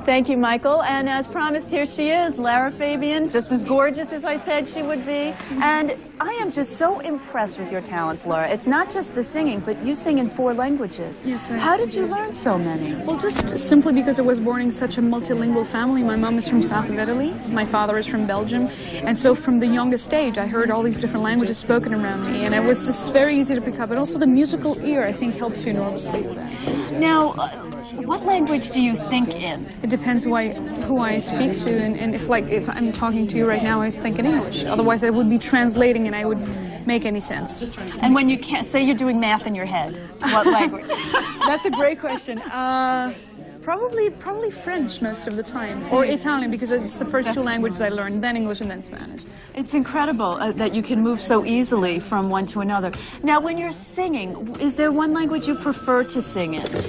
Thank you, Michael. And as promised, here she is, Lara Fabian, just as gorgeous as I said she would be. And I am just so impressed with your talents, Lara. It's not just the singing, but you sing in 4 languages. Yes, sir. How did you learn so many? Well, just simply because I was born in such a multilingual family. My mom is from south of Italy, my father is from Belgium, and so from the youngest age I heard all these different languages spoken around me, and it was just very easy to pick up. And also the musical ear, I think, helps you enormously with that. Now, what language do you think in? It depends who I speak to, and if I'm talking to you right now, I think in English. Otherwise I would be translating and I would make any sense. And when you can't, say you're doing math in your head, what language? That's a great question. Probably French most of the time, or Italian, because it's the first 2 languages I learned, then English and then Spanish. It's incredible that you can move so easily from one to another. Now, when you're singing, is there one language you prefer to sing in?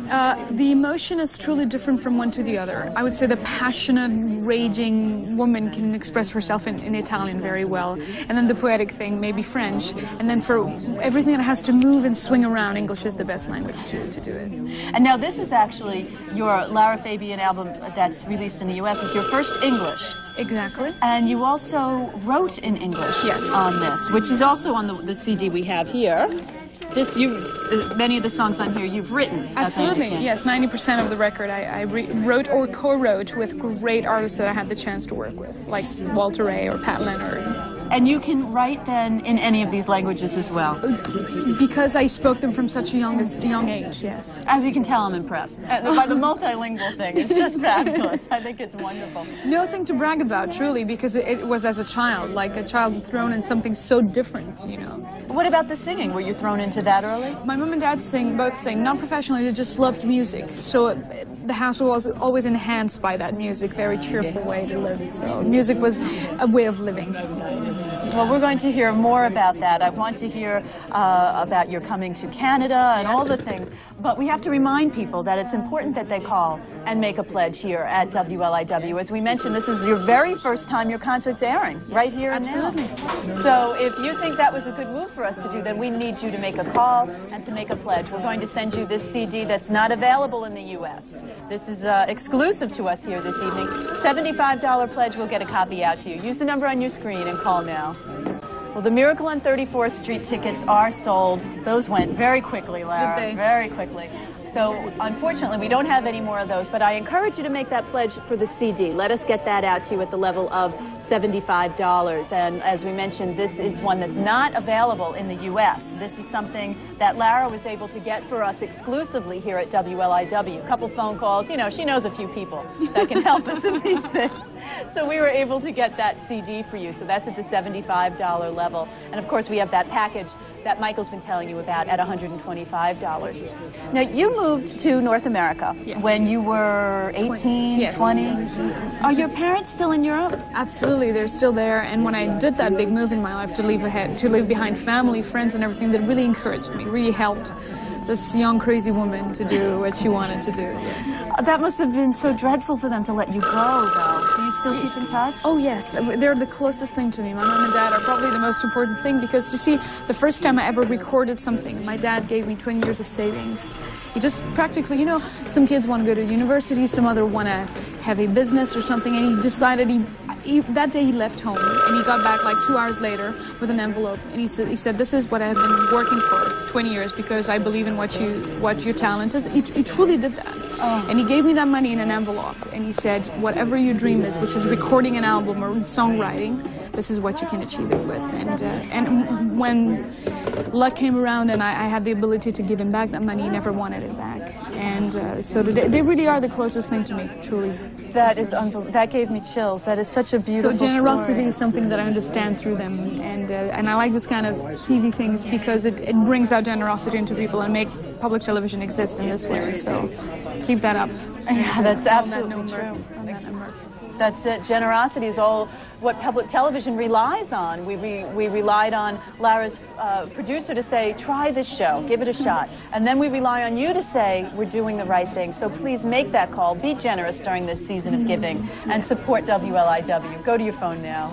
The emotion is truly different from one to the other. I would say the passionate, raging woman can express herself in Italian very well. And then the poetic thing, maybe French. And then for everything that has to move and swing around, English is the best language to do it. And now this is actually your Lara Fabian album that's released in the U.S. It's your first English. Exactly. And you also wrote in English on this, which is also on the CD we have here. Many of the songs on here you've written. Absolutely, yes. 90% of the record I wrote or co-wrote with great artists that I had the chance to work with, like Walter Ray or Pat Leonard. And you can write then in any of these languages as well? Because I spoke them from such a young age, yes. As you can tell, I'm impressed by the multilingual thing. It's just fabulous. I think it's wonderful. Nothing to brag about, truly, because it was as a child, like a child thrown in something so different, you know. What about the singing? Were you thrown into that early? My mom and dad both sing, not professionally, they just loved music. So the house was always enhanced by that music, very cheerful way to live. So music was a way of living. Well, we're going to hear more about that. I want to hear about your coming to Canada and all the things. But we have to remind people that it's important that they call and make a pledge here at WLIW. As we mentioned, this is your very first time your concert's airing, right here and now. So if you think that was a good move for us to do, then we need you to make a call and to make a pledge. We're going to send you this CD that's not available in the U.S. This is exclusive to us here this evening. $75 pledge, we'll get a copy out to you. Use the number on your screen and call now. Well, the Miracle on 34th Street tickets are sold. Those went very quickly, Lara, very quickly. So, unfortunately, we don't have any more of those, but I encourage you to make that pledge for the CD. Let us get that out to you at the level of $75. And as we mentioned, this is one that's not available in the U.S. This is something that Lara was able to get for us exclusively here at WLIW. A couple phone calls. You know, she knows a few people that can help us in these things. So we were able to get that CD for you. So that's at the $75 level. And of course, we have that package that Michael's been telling you about at $125. Now, you moved to North America when you were 18, 20. Are your parents still in Europe? Absolutely, they're still there. And when I did that big move in my life to leave behind family, friends, and everything, that really encouraged me, really helped this young, crazy woman to do what she wanted to do. Yes. That must have been so dreadful for them to let you go, though. Do you still keep in touch? Oh, yes. They're the closest thing to me. My mom and dad are probably the most important thing, because, you see, the first time I ever recorded something, my dad gave me 20 years of savings. He just practically, you know, some kids want to go to university, some other want to have a business or something, and he decided that day he left home, and he got back like 2 hours later with an envelope, and he said, this is what I've been working for 20 years because I believe in what your talent is. He truly did that. And he gave me that money in an envelope, and he said, whatever your dream is, which is recording an album or songwriting, this is what you can achieve it with. And when luck came around and I had the ability to give him back that money, he never wanted it back. And so they really are the closest thing to me, truly. That is unbelievable. That gave me chills. That is such a beautiful So generosity story. is something that I understand through them, and I like this kind of TV things because it brings out generosity into people and make public television exist in this way. So keep that up. Yeah, that's absolutely true. That's it. Generosity is all what public television relies on. We relied on Lara's producer to say, try this show, give it a shot. And then we rely on you to say, we're doing the right thing. So please make that call. Be generous during this season of giving and support WLIW. Go to your phone now.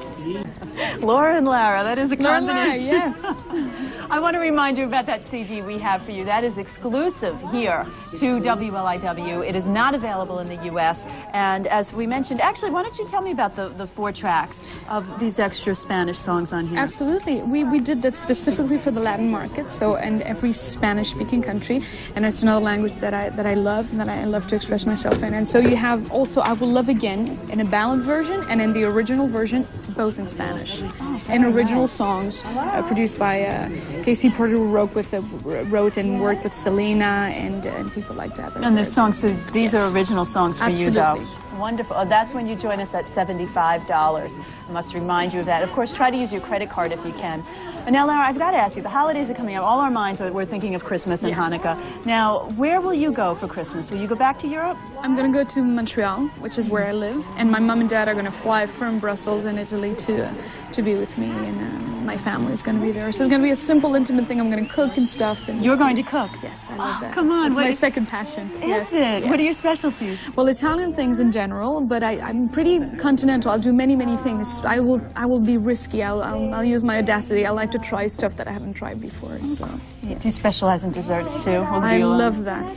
Laura and Lara, that is a combination. Lara, yes. I want to remind you about that CD we have for you. That is exclusive here to WLIW. It is not available in the U.S. And as we mentioned, actually, why don't you tell me about the 4 tracks of these extra Spanish songs on here? Absolutely. We did that specifically for the Latin market, so and every Spanish-speaking country, and it's another language that I love and that I love to express myself in. And so you have also I Will Love Again in a ballad version and in the original version, both in Spanish. And original songs produced by Casey Porter, who wrote and worked with Selena and people like that. And the songs, so these are original songs for Absolutely. you, though. Wonderful. Oh, that's when you join us at $75. I must remind you of that. Of course, try to use your credit card if you can. And now, Lara, I've got to ask you, the holidays are coming up. All our minds we're thinking of Christmas and Hanukkah. Now, where will you go for Christmas? Will you go back to Europe? I'm going to go to Montreal, which is where I live, and my mom and dad are going to fly from Brussels in Italy to be with me, and my family is going to be there. So it's going to be a simple, intimate thing. I'm going to cook and stuff. And you're going to cook? Yes, I love that. Come on. It's my second passion. Is it? Yes. What are your specialties? Well, Italian things in general, but I'm pretty continental. I'll do many, many things. I will be risky. I'll use my audacity. I like to try stuff that I haven't tried before. So. Yeah. Do you specialize in desserts too? I love that.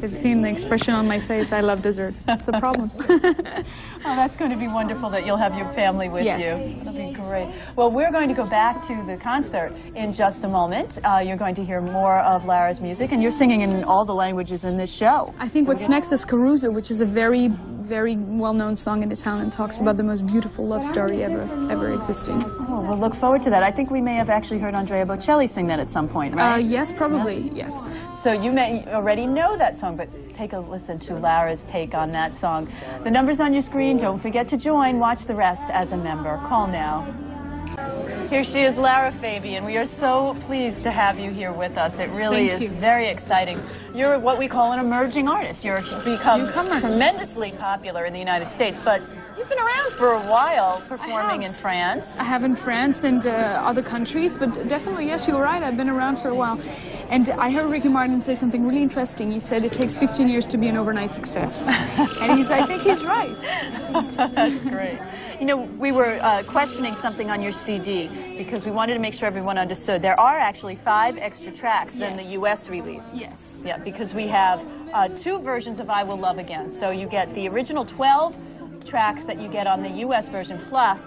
You've seen the expression on my face. I love dessert. That's a problem. Oh, that's going to be wonderful that you'll have your family with you. That'll be great. Well, we're going to go back to the concert in just a moment. You're going to hear more of Lara's music, and you're singing in all the languages in this show. I think what's next is Caruso, which is a very, very well-known song in Italian. It talks about the most beautiful love story ever existing. Oh, we'll look forward to that. I think we may have actually heard Andrea Bocelli sing that at some point, right? Yes, probably, yes. So you may already know that song, but take a listen to Lara's take on that song. The number's on your screen. Don't forget to join. Watch the rest as a member. Call now. Here she is, Lara Fabian. We are so pleased to have you here with us. It really is very exciting. You're what we call an emerging artist. You've become tremendously popular in the United States, but you've been around for a while performing in France. I have in France and other countries, but definitely, yes, you're right. I've been around for a while. And I heard Ricky Martin say something really interesting. He said it takes 15 years to be an overnight success. And I think he's right. That's great. You know, we were questioning something on your CD because we wanted to make sure everyone understood. There are actually 5 extra tracks than the U.S. release. Yes. Yeah, because we have 2 versions of I Will Love Again. So you get the original 12 tracks that you get on the U.S. version plus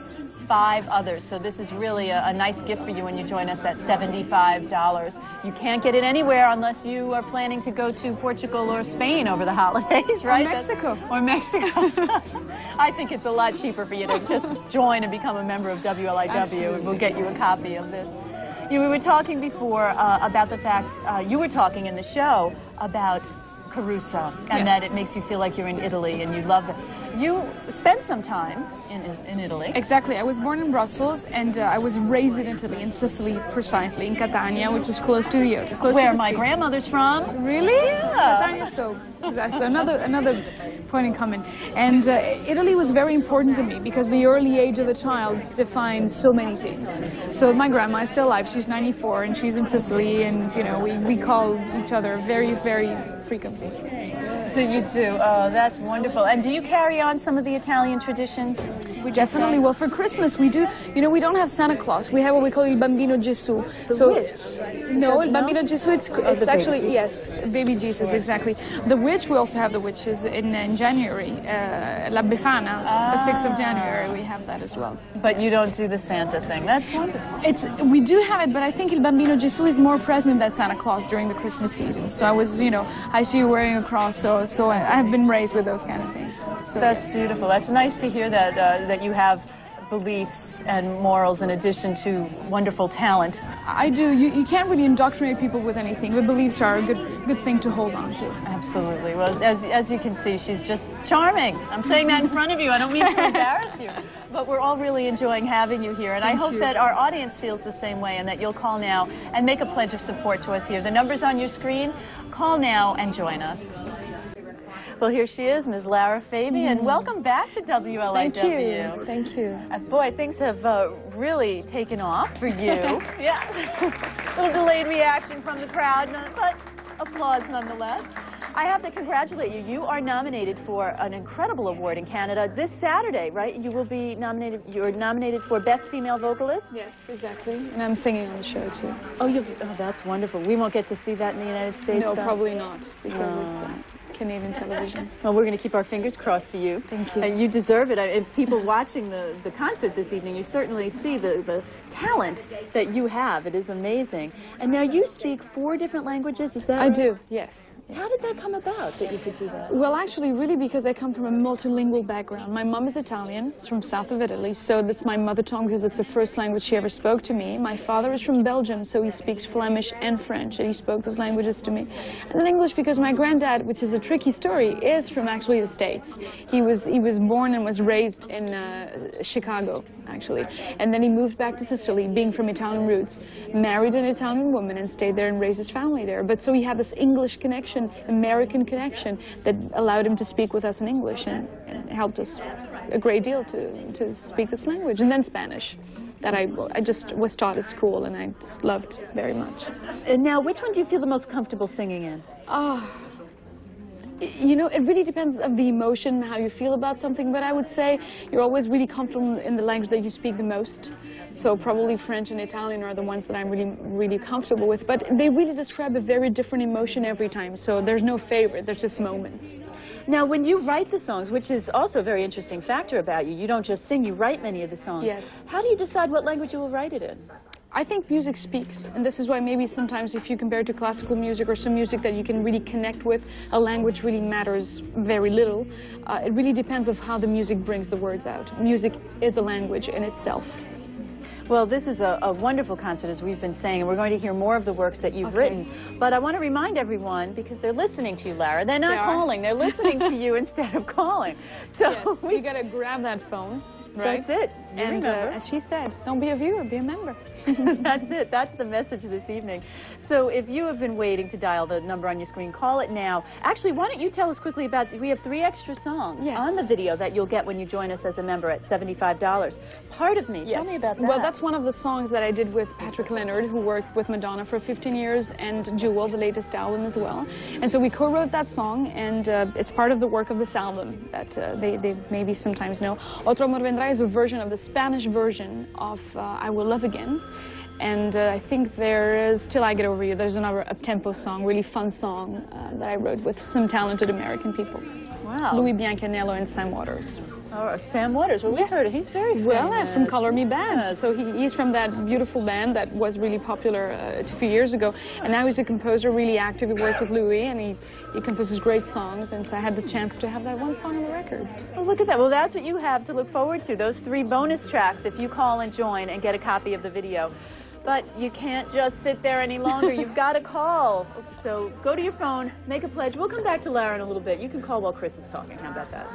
5 others. So this is really a nice gift for you when you join us at $75. You can't get it anywhere unless you are planning to go to Portugal or Spain over the holidays, right? Or Mexico. Or Mexico. I think it's a lot cheaper for you to just join and become a member of WLIW. Absolutely. And we'll get you a copy of this. You know, we were talking before about the fact, you were talking in the show about Caruso, and that it makes you feel like you're in Italy and you love it. You spent some time in Italy. Exactly. I was born in Brussels, and I was raised in Italy, in Sicily, precisely, in Catania, which is close to the where my grandmother's from. Really? Yeah. Catania, so another point in common. And Italy was very important to me because the early age of a child defines so many things. So my grandma is still alive. She's 94, and she's in Sicily, and you know we call each other very, very frequently. So you do. Oh, that's wonderful. And do you carry on some of the Italian traditions? We definitely. Well, for Christmas we do. You know, we don't have Santa Claus. We have what we call Il Bambino Gesù. The witch? No, Il Bambino Gesù. It's actually yes, baby Jesus, exactly. The witch. We also have the witches in January. La Befana, the 6th of January. We have that as well. But you don't do the Santa thing. That's wonderful. We do have it, but I think Il Bambino Gesù is more present than Santa Claus during the Christmas season. So I was, you know, I see you wearing a cross. So I have been raised with those kind of things. So that's beautiful. That's nice to hear that that you have beliefs and morals in addition to wonderful talent. I do. You can't really indoctrinate people with anything, but beliefs are a good thing to hold on to. Absolutely. Well, as you can see, she's just charming. I'm saying that in front of you. I don't mean to embarrass you. But we're all really enjoying having you here, and I hope that our audience feels the same way and that you'll call now and make a pledge of support to us here. The number's on your screen. Call now and join us. Well, here she is, Ms. Lara Fabian. Welcome back to WLIW. Thank you. Thank you. Boy, things have really taken off for you. Yeah. A little delayed reaction from the crowd, but applause nonetheless. I have to congratulate you. You are nominated for an incredible award in Canada this Saturday, right? You will be nominated. You're nominated for Best Female Vocalist. Yes, exactly. And I'm singing on the show too. Oh, that's wonderful. We won't get to see that in the United States. No, though? Probably not, because it's Canadian television. Well, we're going to keep our fingers crossed for you. Thank you. You deserve it. If people watching the concert this evening, you certainly see the talent that you have. It is amazing. And now you speak 4 different languages, is that I right? do, yes. How did that come about, that you could do that? Well, actually, really because I come from a multilingual background. My mom is Italian. It's from south of Italy, so that's my mother tongue because it's the first language she ever spoke to me. My father is from Belgium, so he speaks Flemish and French, and he spoke those languages to me. And then English because my granddad, which is a tricky story, is from actually the States. He was born and was raised in Chicago, actually. And then he moved back to Sicily, being from Italian roots, married an Italian woman and stayed there and raised his family there. But so he had this English connection, American connection, that allowed him to speak with us in English and helped us a great deal to speak this language. And then Spanish, that I just was taught at school and I just loved very much. And now, which one do you feel the most comfortable singing in? You know, it really depends on the emotion, how you feel about something, but I would say you're always really comfortable in the language that you speak the most. So probably French and Italian are the ones that I'm really comfortable with, but they really describe a very different emotion every time, so there's no favorite, there's just moments. Now, when you write the songs, which is also a very interesting factor about you, you don't just sing, you write many of the songs. Yes. How do you decide what language you will write it in? I think music speaks, and this is why maybe sometimes if you compare it to classical music or some music that you can really connect with, a language really matters very little. It really depends on how the music brings the words out. Music is a language in itself. Well, this is a wonderful concert, as we've been saying, and we're going to hear more of the works that you've written. But I want to remind everyone, because they're listening to you, Lara. They're not calling, they're listening to you instead of calling. So yes, you got to grab that phone. Right? That's it. And as she said, don't be a viewer, be a member. That's it. That's the message this evening. So if you have been waiting to dial the number on your screen, call it now. Actually, why don't you tell us quickly about, we have 3 extra songs on the video that you'll get when you join us as a member at $75. Part of Me. Tell me about that. Well, that's one of the songs that I did with Patrick Leonard, who worked with Madonna for 15 years, and Jewel, the latest album as well. And so we co-wrote that song, and it's part of the work of this album that they maybe sometimes know. Otro Amor Vendrá is a version of the Spanish version of I Will Love Again. And I think there is Till I Get Over You. There's another up-tempo song, really fun song that I wrote with some talented American people. Wow. Louis Biancanello and Sam Waters. Oh, Sam Waters. Well, we've heard it. He's very famous. Well, from Color Me Bad. So he's from that beautiful band that was really popular a few years ago. And now he's a composer, really active. He worked with Louis, and he composes great songs. And so I had the chance to have that one song on the record. Well, look at that. Well, that's what you have to look forward to. Those 3 bonus tracks if you call and join and get a copy of the video. But you can't just sit there any longer. You've got to call. So go to your phone, make a pledge. We'll come back to Lara in a little bit. You can call while Chris is talking. How about that?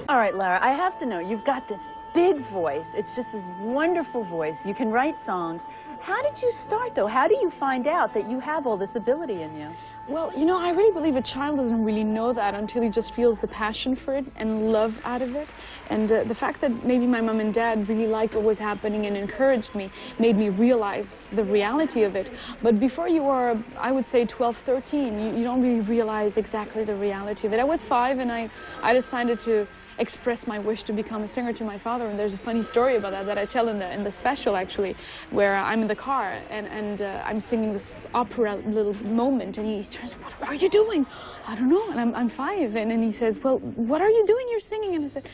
All right, Lara, I have to know, you've got this big voice. It's just this wonderful voice. You can write songs. How did you start, though? How do you find out that you have all this ability in you? Well, you know, I really believe a child doesn't really know that until he just feels the passion for it and love out of it. And the fact that maybe my mom and dad really liked what was happening and encouraged me made me realize the reality of it. But before you are, I would say, 12, 13, you don't really realize exactly the reality of it. I was 5 and I decided to express my wish to become a singer to my father, and there's a funny story about that I tell in the special, actually, where I'm in the car and I'm singing this opera little moment, and he says, "What are you doing?" "I don't know," and I'm 5, and he says, "Well, what are you doing? You're singing." And I said,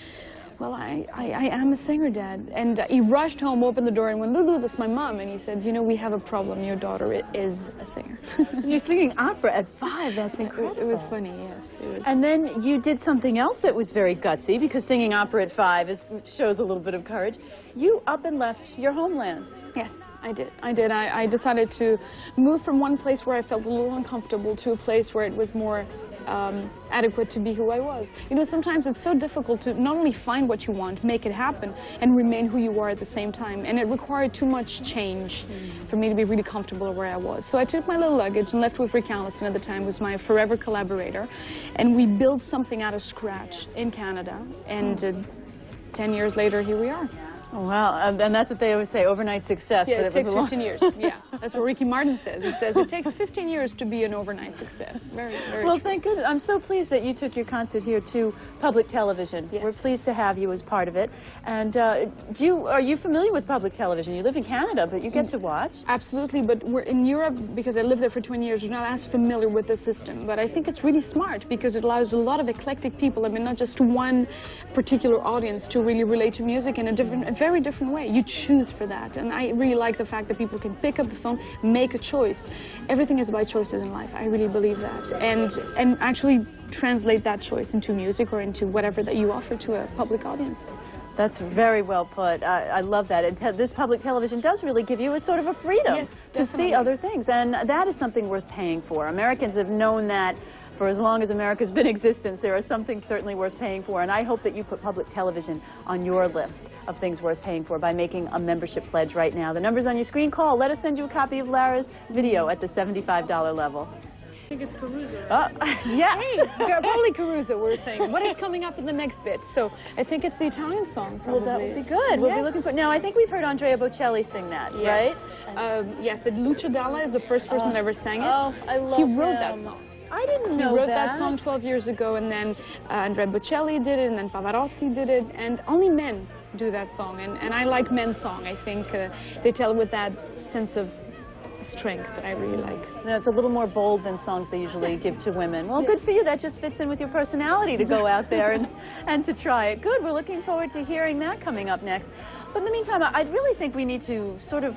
"Well, I am a singer, Dad." And he rushed home, opened the door, and went, "Lulu, that's my mom." And he said, "You know, we have a problem. Your daughter is a singer." You're singing opera at 5. That's incredible. It was funny, yes. It was. And then you did something else that was very gutsy, because singing opera at 5 shows a little bit of courage. You up and left your homeland. Yes, I did. I decided to move from one place where I felt a little uncomfortable to a place where it was more adequate to be who I was. You know, sometimes it's so difficult to not only find what you want, make it happen, and remain who you are at the same time. And it required too much change for me to be really comfortable where I was. So I took my little luggage and left with Rick Allison at the time, who was my forever collaborator. And we built something out of scratch in Canada. And 10 years later, here we are. Well, and that's what they always say, overnight success. Yeah, but it takes 15 years. Yeah, that's what Ricky Martin says. He says it takes 15 years to be an overnight success. Very, very well, true. thank goodness. I'm so pleased that you took your concert here to public television. Yes. We're pleased to have you as part of it. And are you familiar with public television? You live in Canada, but you get to watch. Absolutely, but we're in Europe, because I lived there for 20 years, we're not as familiar with the system. But I think it's really smart because it allows a lot of eclectic people, I mean, not just one particular audience, to really relate to music in a very different way. You choose for that, and I really like the fact that people can pick up the phone, make a choice. Everything is about choices in life. I really believe that, and actually translate that choice into music or into whatever that you offer to a public audience. That's very well put. I love that. And this public television does really give you a sort of a freedom to see other things, and that is something worth paying for. Americans have known that for as long as America's been in existence. There are some things certainly worth paying for, and I hope that you put public television on your list of things worth paying for by making a membership pledge right now. The number's on your screen. Call. Let us send you a copy of Lara's video at the $75 level. I think it's Caruso. Yes. Hey, probably Caruso, we're saying. What is coming up in the next bit? So I think it's the Italian song, probably. Well, that would be good. We'll be looking for. Now, I think we've heard Andrea Bocelli sing that, yes. right? Yes, and Lucio Dalla is the first person that ever sang it. Oh, I love He wrote that song. I didn't know He wrote that song 12 years ago, and then Andrea Bocelli did it, and then Pavarotti did it, and only men do that song. And I like men's song. I think they tell with that sense of strength that I really like. You know, it's a little more bold than songs they usually give to women. Well, good for you. That just fits in with your personality to go out there and to try it. Good. We're looking forward to hearing that coming up next. But in the meantime, I really think we need to sort of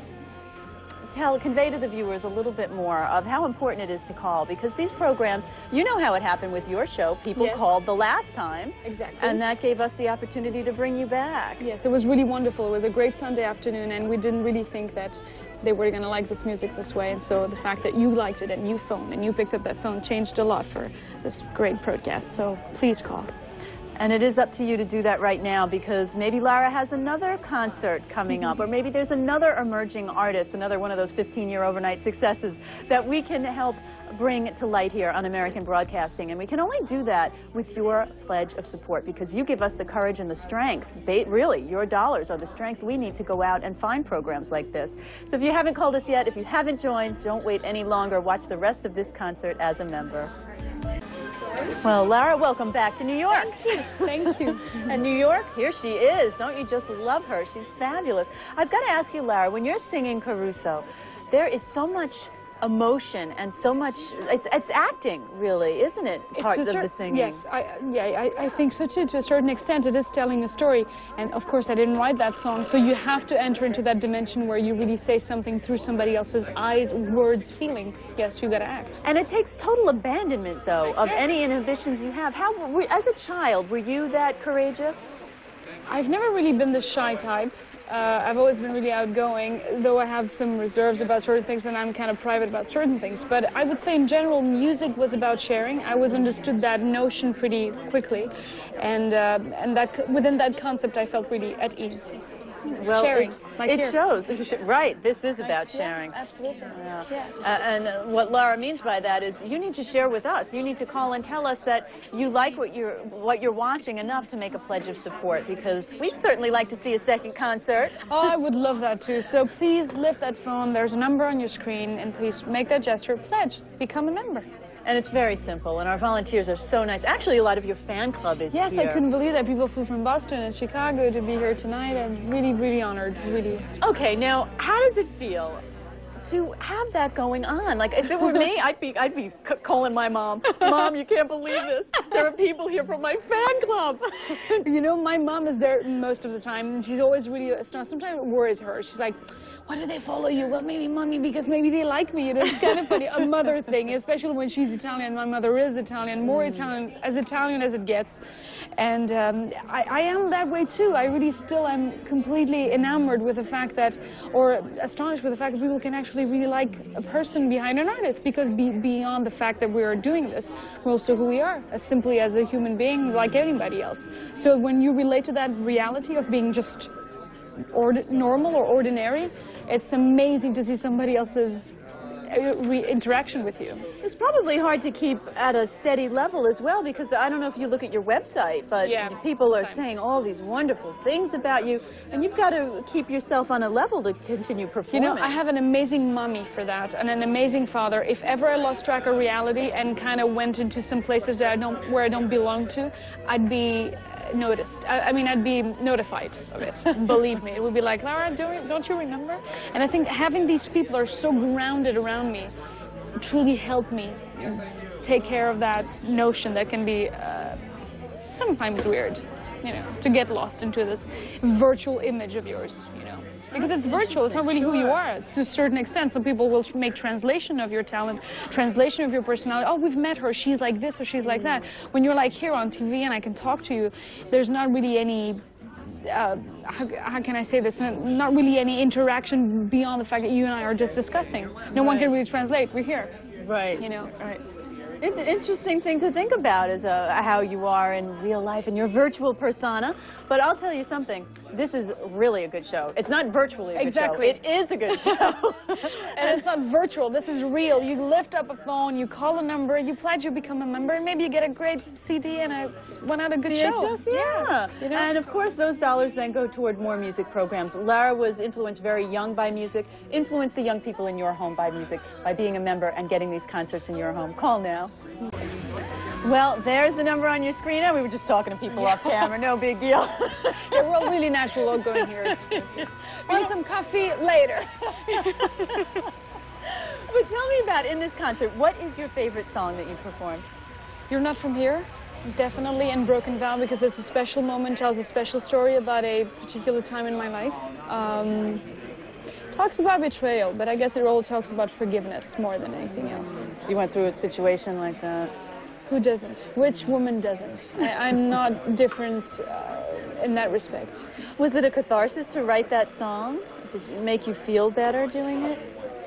convey to the viewers a little bit more of how important it is to call, because these programs, you know how it happened with your show. People called the last time. Exactly. And that gave us the opportunity to bring you back. Yes, it was really wonderful. It was a great Sunday afternoon, and we didn't really think that they were going to like this music this way. And so the fact that you liked it and you phoned and you picked up that phone changed a lot for this great broadcast. So please call. And it is up to you to do that right now, because maybe Lara has another concert coming up, or maybe there's another emerging artist, another one of those 15-year overnight successes that we can help bring to light here on American Broadcasting. And we can only do that with your pledge of support, because you give us the courage and the strength. Really, your dollars are the strength we need to go out and find programs like this. So if you haven't called us yet, if you haven't joined, don't wait any longer. Watch the rest of this concert as a member. Well, Lara, welcome back to New York. Thank you. Thank you. And New York, here she is. Don't you just love her? She's fabulous. I've got to ask you, Lara, when you're singing Caruso, there is so much emotion and so much, it's acting, really, isn't it? Part of the singing. Yes, I think so too. To a certain extent, it is telling a story. And of course, I didn't write that song, so you have to enter into that dimension where you really say something through somebody else's eyes, words, feeling. Yes, you got to act. And it takes total abandonment, though, of any inhibitions you have. As a child, were you that courageous? I've never really been the shy type. I've always been really outgoing, though I have some reserves about certain things, and I'm kind of private about certain things. But I would say in general, music was about sharing. I always understood that notion pretty quickly, and that within that concept, I felt really at ease. Well, sharing. It shows. Right, this is about sharing. Yeah, absolutely. Yeah. And what Lara means by that is you need to share with us. You need to call and tell us that you like what you're watching enough to make a pledge of support, because we'd certainly like to see a second concert. Oh, I would love that too. So please lift that phone. There's a number on your screen, and please make that gesture. Pledge. Become a member. And it's very simple, and our volunteers are so nice. Actually, a lot of your fan club is here. Yes, I couldn't believe that. People flew from Boston and Chicago to be here tonight. I'm really, really honored, really. Okay, now, how does it feel to have that going on? Like, if it were me, I'd be calling my mom. Mom, you can't believe this. There are people here from my fan club. You know, my mom is there most of the time, and she's always really astonished. Sometimes it worries her. She's like, why do they follow you? Well, maybe, Mommy, because maybe they like me. You know, it's kind of funny. A mother thing, especially when she's Italian. My mother is Italian, more Italian as it gets. And I am that way, too. I really still am completely enamored with the fact that, or astonished with the fact that people can actually really like a person behind an artist, because beyond the fact that we are doing this, we're also who we are, as simply as a human being, like anybody else. So when you relate to that reality of being just normal or ordinary, it's amazing to see somebody else's interaction with you. It's probably hard to keep at a steady level as well, because I don't know if you look at your website, but people are saying all these wonderful things about you, and you've got to keep yourself on a level to continue performing. You know, I have an amazing mommy for that, and an amazing father. If ever I lost track of reality and kind of went into some places that where I don't belong to, I'd be noticed. I mean, I'd be notified of it. Believe me, it would be like, Lara, don't you remember? And I think having these people are so grounded around me truly helped me take care of that notion that can be sometimes weird, you know, to get lost into this virtual image of yours, you know. Because it's virtual, it's not really who you are to a certain extent. Some people will make translation of your talent, translation of your personality. Oh, we've met her, she's like this or she's like that. When you're like here on TV and I can talk to you, there's not really any, how can I say this, not really any interaction beyond the fact that you and I are just discussing. No one can really translate, we're here. Right. You know, right. It's an interesting thing to think about, is how you are in real life and your virtual persona. But I'll tell you something, this is really a good show. It's not virtually a good show. It is a good show. And it's not virtual, this is real. You lift up a phone, you call a number, you pledge, you become a member, and maybe you get a great CD and one out a good show. Yeah. You know? And of course those dollars then go toward more music programs. Lara was influenced very young by music. Influence the young people in your home by music, by being a member and getting these concerts in your home. Call now. Well, there's the number on your screen. We were just talking to people off camera, no big deal. Yeah, we're all really natural outgoing here. It's want some coffee later. But tell me about, in this concert, what is your favorite song that you performed? You're Not From Here? Definitely, and Broken Vow, because it's a special moment, tells a special story about a particular time in my life. Talks about betrayal, but I guess it all talks about forgiveness more than anything else. So you went through a situation like that? Who doesn't? Which woman doesn't? I'm not different in that respect. Was it a catharsis to write that song? Did it make you feel better doing it?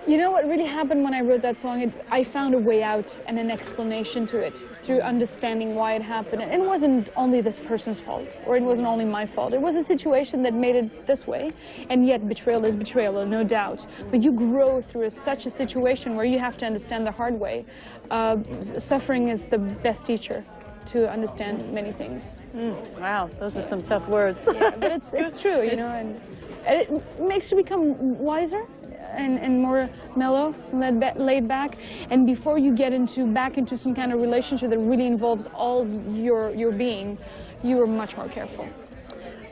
You know what really happened when I wrote that song? I found a way out and an explanation to it through understanding why it happened. And it wasn't only this person's fault, or it wasn't only my fault. It was a situation that made it this way, and yet betrayal is betrayal, no doubt. But you grow through such a situation where you have to understand the hard way. Suffering is the best teacher to understand many things. Wow, those are some tough words. Yeah, but it's true, you know, and it makes you become wiser. And more mellow, laid back, and before you get back into some kind of relationship that really involves all your being, you are much more careful.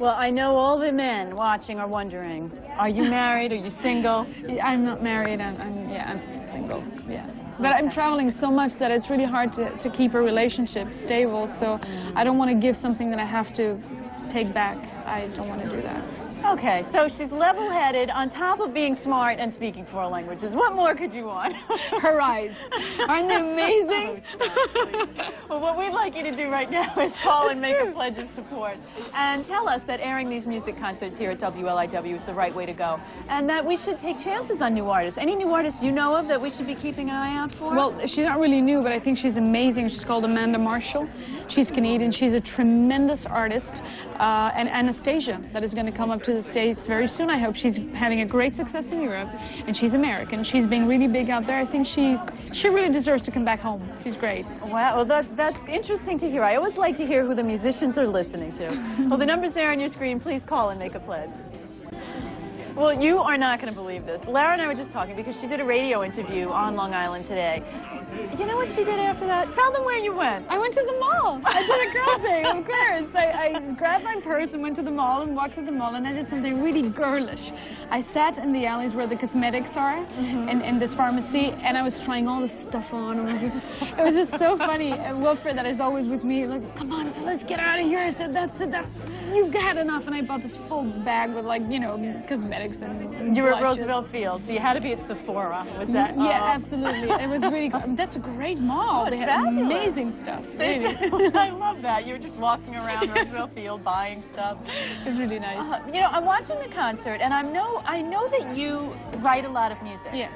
Well, I know all the men watching are wondering, are you married? Are you single? I'm not married. I'm single. Yeah. But I'm traveling so much that it's really hard to keep a relationship stable. So I don't want to give something that I have to take back. I don't want to do that. Okay, so she's level-headed, on top of being smart and speaking 4 languages. What more could you want? Her eyes. Aren't they amazing? Well, what we'd like you to do right now is call and make a pledge of support. And tell us that airing these music concerts here at WLIW is the right way to go. And that we should take chances on new artists. Any new artists you know of that we should be keeping an eye out for? Well, she's not really new, but I think she's amazing. She's called Amanda Marshall. She's Canadian. She's a tremendous artist. And Anastasia, that is going to come up to the States very soon, I hope. She's having a great success in Europe, and she's American. She's been really big out there. I think she really deserves to come back home. She's great. Wow, well, that's interesting to hear. I always like to hear who the musicians are listening to. Well, the number's there on your screen. Please call and make a pledge. Well, you are not going to believe this. Lara and I were just talking because she did a radio interview on Long Island today. You know what she did after that? Tell them where you went. I went to the mall. I did a girl thing, of course. I grabbed my purse and went to the mall and walked to the mall, and I did something really girlish. I sat in the alleys where the cosmetics are in this pharmacy, and I was trying all this stuff on. It was just so funny. Wilfred, that is always with me, like, come on, so let's get out of here. I said, that's it, you've had enough. And I bought this full bag with, like, you know, cosmetics and you were at Roosevelt Field, so you had to be at Sephora. Was that? Yeah, absolutely. It was really cool. That's a great mall. They had amazing stuff. They do. I love that. You were just walking around Roosevelt Field buying stuff. It was really nice. You know, I'm watching the concert, and I know that you write a lot of music. Yes.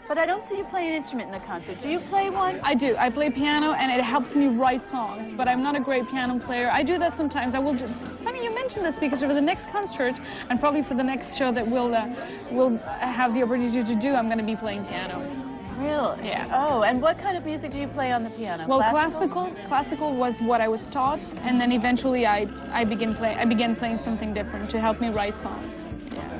But I don't see you play an instrument in the concert. Do you play one? I do. I play piano, and it helps me write songs, but I'm not a great piano player. I do that sometimes. It's funny you mentioned this, because over the next concert, and probably for the next show that we'll have the opportunity to do, I'm going to be playing piano. Really? Yeah. Oh, and what kind of music do you play on the piano? Well, classical was what I was taught, and then eventually I began playing something different to help me write songs.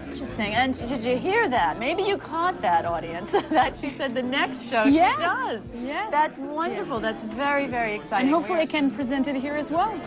Interesting. And did you hear that? Maybe you caught that, audience, that she said the next show she does. Yes. That's wonderful. Yes. That's very, very exciting. And hopefully I can present it here as well.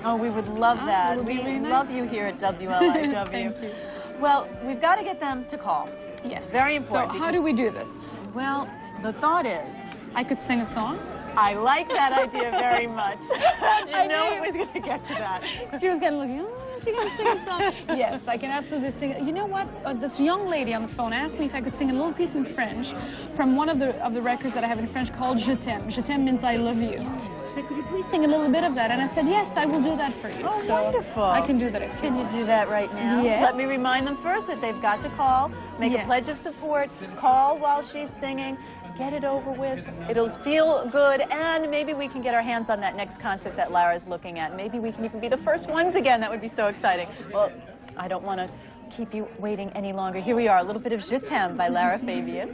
Oh, we would love that. We really love you here at WLIW. Thank you. Well, we've got to get them to call. Yes. It's very important. So how do we do this? Well, the thought is, I could sing a song. I like that idea very much. I know it was going to get to that. She was going to look, oh, is she going to sing a song? Yes, I can absolutely sing. You know what? This young lady on the phone asked me if I could sing a little piece in French from one of the records that I have in French called Je t'aime. Je t'aime means I love you. She said, could you please sing a little bit of that? And I said, yes, I will do that for you. Oh, so wonderful. I can do that if Can you do that right now? Yes. Let me remind them first that they've got to call, make a pledge of support, call while she's singing, get it over with. It'll feel good, and maybe we can get our hands on that next concert that Lara's looking at. Maybe we can even be the first ones again. That would be so exciting. Well, I don't want to keep you waiting any longer. Here we are, a little bit of Je t'aime by Lara Fabian.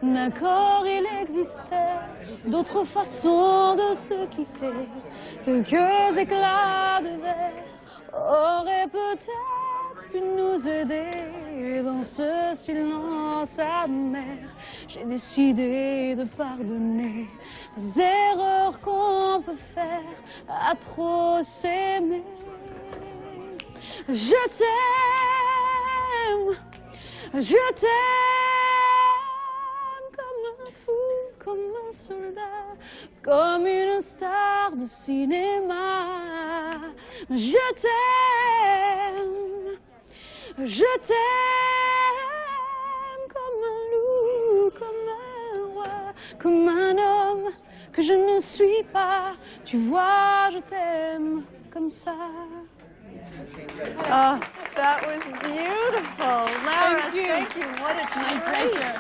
D'accord, il existait d'autres façons de se quitter. Quelques éclats de verre auraient peut-être pu nous aider dans ce silence amer. J'ai décidé de pardonner les erreurs qu'on peut faire à trop s'aimer. Je t'aime, je t'aime. Comme un soldat, comme une star de cinéma. Je t'aime comme un loup, comme un roi, comme un homme que je ne suis pas. Tu vois, je t'aime comme ça. Oh, that was beautiful. Lara, Thank you. What a My pleasure.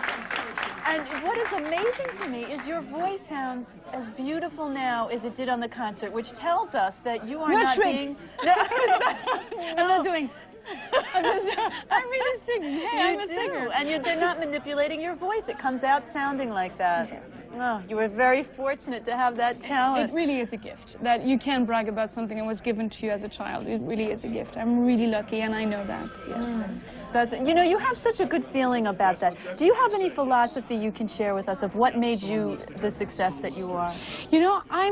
And what is amazing to me is your voice sounds as beautiful now as it did on the concert, which tells us that you are No not tricks. being... I'm not doing... I'm really singing. Hey, I'm a singer. And they're not manipulating your voice. It comes out sounding like that. Oh, you were very fortunate to have that talent. It really is a gift. That you can brag about something that was given to you as a child. It really is a gift. I'm really lucky, and I know that. Yes. You know, you have such a good feeling about that. Do you have any philosophy you can share with us of what made you the success that you are? You know, I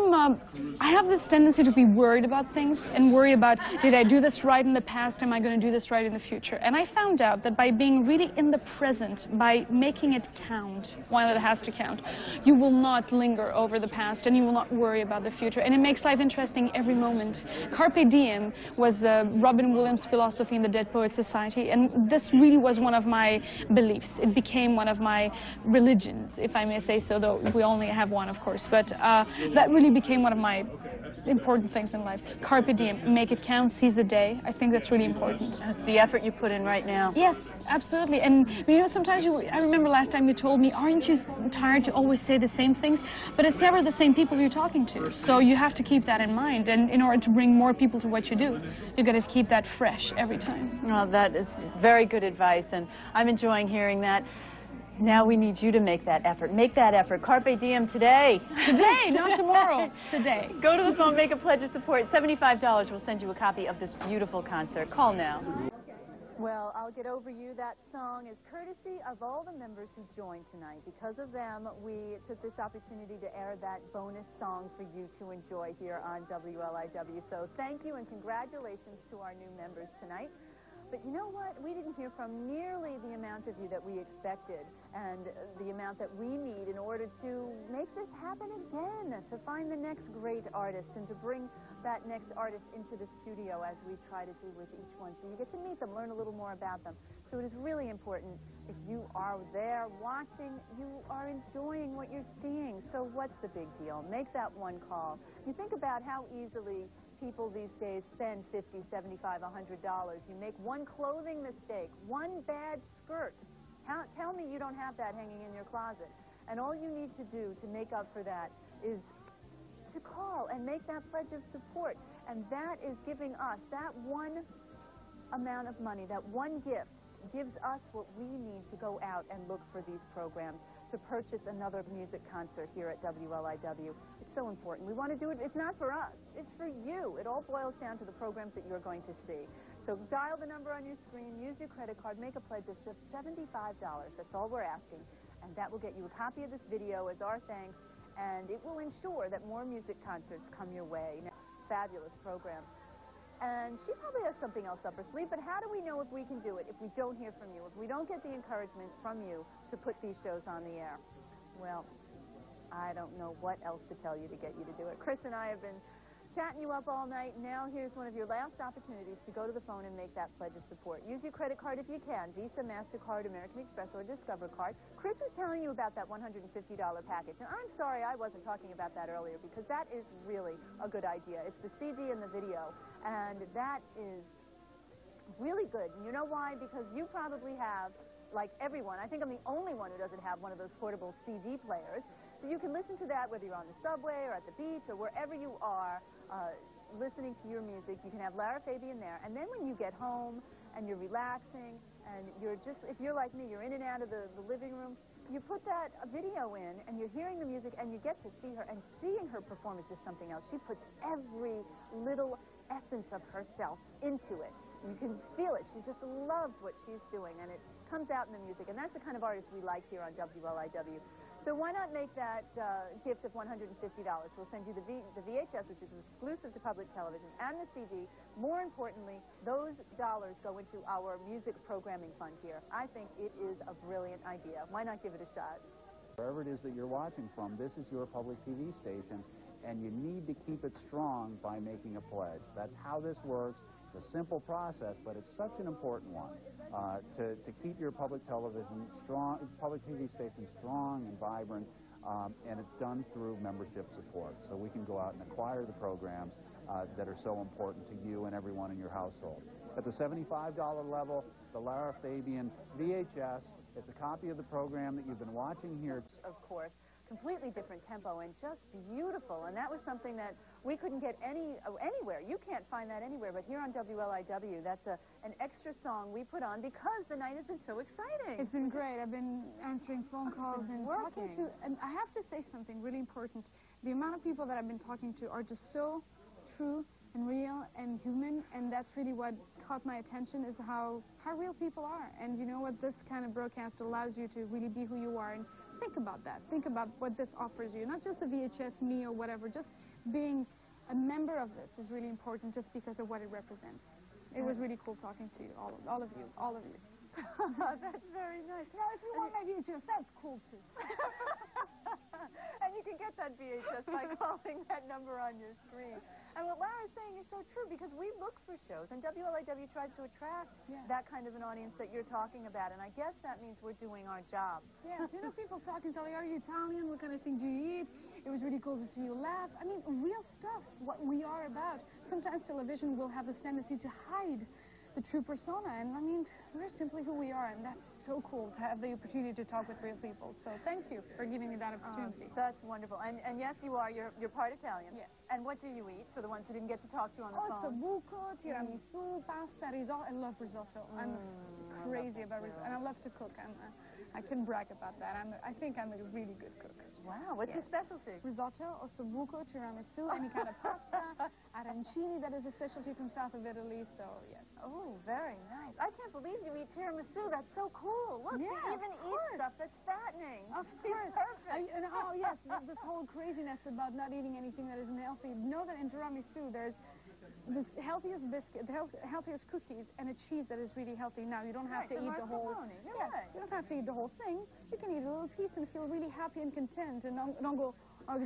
have this tendency to be worried about things and worry about, did I do this right in the past? Am I going to do this right in the future? And I found out that by being really in the present, by making it count while it has to count, you will not linger over the past and you will not worry about the future. And it makes life interesting every moment. Carpe diem was Robin Williams' philosophy in the Dead Poets Society, and this really was one of my beliefs. It became one of my religions, if I may say so, though we only have one, of course. But that really became one of my important things in life. Carpe diem, make it count, seize the day. I think that's really important. That's the effort you put in right now. Yes, absolutely. And you know, sometimes I remember last time you told me, aren't you tired to always say the same things? But it's never the same people you're talking to. So you have to keep that in mind. And in order to bring more people to what you do, you got to keep that fresh every time. Well, that is very good advice, and I'm enjoying hearing that. Now we need you to make that effort. Make that effort. Carpe diem today. Today, not tomorrow. Today. Go to the phone, make a pledge of support. $75 will send you a copy of this beautiful concert. Call now. Well, I'll Get Over You. That song is courtesy of all the members who joined tonight. Because of them, we took this opportunity to air that bonus song for you to enjoy here on WLIW. So thank you and congratulations to our new members tonight. But you know what? We didn't hear from nearly the amount of you that we expected and the amount that we need in order to make this happen again, to find the next great artist and to bring that next artist into the studio as we try to do with each one. So you get to meet them, learn a little more about them. So it is really important if you are there watching, you are enjoying what you're seeing. So what's the big deal? Make that one call. You think about how easily people these days spend $50, $75, $100. You make one clothing mistake, one bad skirt. Tell me you don't have that hanging in your closet. And all you need to do to make up for that is to call and make that pledge of support. And that is giving us that one amount of money, that one gift, gives us what we need to go out and look for these programs. to purchase another music concert here at WLIW. It's so important. We want to do it. It's not for us. It's for you. It all boils down to the programs that you're going to see. So dial the number on your screen, use your credit card, make a pledge of just $75. That's all we're asking. And that will get you a copy of this video as our thanks, and it will ensure that more music concerts come your way. Fabulous program. And she probably has something else up her sleeve, but how do we know if we can do it if we don't hear from you, if we don't get the encouragement from you to put these shows on the air? Well, I don't know what else to tell you to get you to do it. Chris and I have been chatting you up all night. Now here's one of your last opportunities to go to the phone and make that pledge of support. Use your credit card if you can, Visa, MasterCard, American Express, or Discover card. Chris was telling you about that $150 package, and I'm sorry I wasn't talking about that earlier, because that is really a good idea. It's the CD and the video, and that is really good. And you know why? Because you probably have, like everyone, I think I'm the only one who doesn't have one of those portable CD players. So you can listen to that whether you're on the subway or at the beach or wherever you are listening to your music. You can have Lara, Fabian there. And then when you get home and you're relaxing and you're just, if you're like me, you're in and out of the living room, you put that video in and you're hearing the music and you get to see her. And seeing her perform is just something else. She puts every little essence of herself into it. You can feel it. She just loves what she's doing, and it comes out in the music. And that's the kind of artist we like here on WLIW. So why not make that gift of $150? We'll send you the VHS, which is exclusive to public television, and the CD. More importantly, those dollars go into our music programming fund here. I think it is a brilliant idea. Why not give it a shot? Wherever it is that you're watching from, this is your public TV station, and you need to keep it strong by making a pledge. That's how this works. It's a simple process, but it's such an important one to keep your public television strong, public TV station strong and vibrant, and it's done through membership support. So we can go out and acquire the programs that are so important to you and everyone in your household. At the $75 level, the Lara Fabian VHS, it's a copy of the program that you've been watching here. Of course. Completely different tempo and just beautiful, and that was something that we couldn't get anywhere. You can't find that anywhere, but here on WLIW, that's an extra song we put on because the night has been so exciting. It's been great. I've been answering phone calls and talking to, and I have to say something really important. The amount of people that I've been talking to are just so true and real and human, and that's really what caught my attention, is how real people are. And you know what, this kind of broadcast allows you to really be who you are, and think about that. Think about what this offers you. Not just the VHS, me, or whatever. Just being a member of this is really important just because of what it represents. It was really cool talking to you, all of you. That's very nice. Now, if you want my VHS, that's cool, too. And you can get that VHS by calling that number on your screen. And what Lara's saying is so true, because we look for shows, and WLIW tries to attract that kind of an audience that you're talking about, and I guess that means we're doing our job. Yeah, you know, people talking, telling, are you Italian? What kind of thing do you eat? It was really cool to see you laugh. I mean, real stuff, what we are about. Sometimes television will have this tendency to hide the true persona, and I mean, we're simply who we are, and that's so cool to have the opportunity to talk with real people. So thank you for giving me that opportunity. That's wonderful. And yes, you are. You're part Italian. Yes. And what do you eat, for the ones who didn't get to talk to you on the phone? Ossobuco, tiramisu, pasta, risotto. I love risotto. I'm crazy about risotto, and I love to cook. I can brag about that. I think I'm a really good cook. Wow, what's your specialty? Risotto, ossobuco, tiramisu, any kind of pasta, arancini, that is a specialty from south of Italy, so yes. Oh, very nice. I can't believe you eat tiramisu. That's so cool. Look, you even eat stuff that's fattening. Of course. Perfect. Oh, yes, this whole craziness about not eating anything that isn't healthy. Know that in tiramisu, there's the healthiest biscuit, the healthiest cookies, and a cheese that is really healthy. Now, you don't have to eat the whole... Right. You don't have to eat the whole thing. You can eat a little piece and feel really happy and content, and don't go,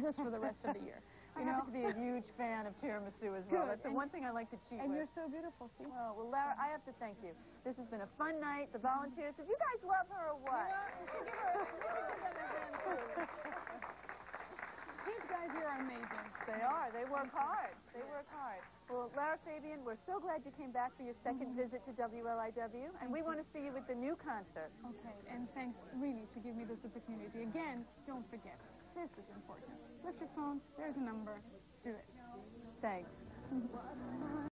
this for the rest of the year. I happen to be a huge fan of tiramisu as well. That's the one thing I like to cheat with. And you're so beautiful, see? Oh, well, Lara, I have to thank you. This has been a fun night. The volunteers, did you guys love her or what? You should give them a hand, too. These guys here are amazing. They are. They work hard. They work hard. Well, Lara, Fabian, we're so glad you came back for your second visit to WLIW, and we want to see you at the new concert. Okay, and thanks really to give me this opportunity. Again, don't forget, this is important. Lift your phone, there's a number, do it. Thanks.